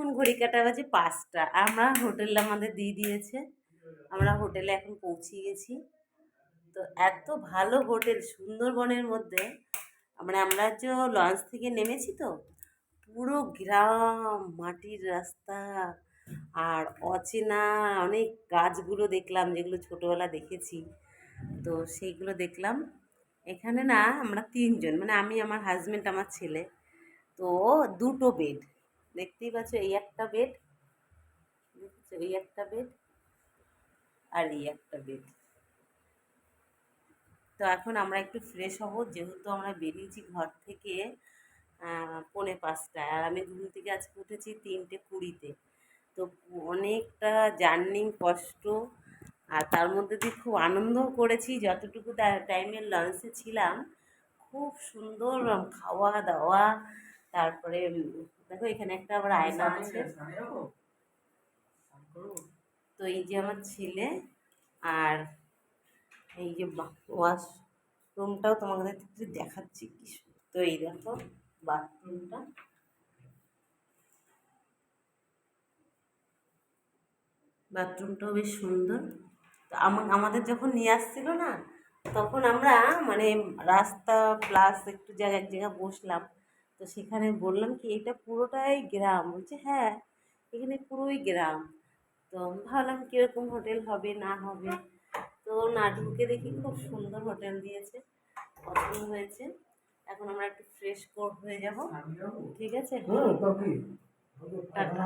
এখন ঘড়ি কাটা বাজে 5টা। আমরা হোটেল আমাদের দিয়ে দিয়েছে, আমরা হোটেলে এখন পৌঁছে গেছি। তো এত ভালো হোটেল সুন্দরবনের মধ্যে, মানে আমরা যে লঞ্চ থেকে নেমেছি তো, পুরো গ্রাম, মাটির রাস্তা, আর অচেনা অনেক গাছগুলো দেখলাম যেগুলো ছোটোবেলা দেখেছি, তো সেইগুলো দেখলাম। এখানে না আমরা 3জন, মানে আমি, আমার হাজব্যান্ড, আমার ছেলে। তো 2টো বেড, দেখতেই পাচ্ছ, এই একটা বেড, দেখছো এই একটা বেড, আর এই একটা বেড। তো এখন আমরা একটু ফ্রেশ হব, যেহেতু আমরা বেরিয়েছি ঘর থেকে 4:45টায়, আর আমি ঘুম থেকে আজকে উঠেছি 3টে 20-তে। তো অনেকটা জার্নি, কষ্ট, আর তার মধ্যে দিয়ে খুব আনন্দও করেছি। যতটুকু টাইমের লঞ্চে ছিলাম, খুব সুন্দর খাওয়া দাওয়া। তারপরে দেখো এখানে একটা আবার আয়না আছে। তো এই যে আমার ছেলে, আর এই যে ওয়াশ রুমটাও তোমাদের একটু দেখাচ্ছি কি সুন্দর। তো এই দেখো বাথরুমটা, বাথরুমটাও বেশ সুন্দর। তো আমাদের যখন নিয়ে আসছিল না, তখন আমরা মানে রাস্তা প্লাস একটু জায়গা এক জায়গায় বসলাম। তো সেখানে বললাম কি এটা পুরোটাই গ্রাম, বলছে হ্যাঁ এখানে পুরোই গ্রাম। তো ভাবলাম কীরকম হোটেল হবে না হবে। তো না ঢুকে দেখি খুব সুন্দর হোটেল দিয়েছে, পছন্দ হয়েছে। এখন আমরা একটু ফ্রেশ হয়ে যাব, ঠিক আছে? টাটা।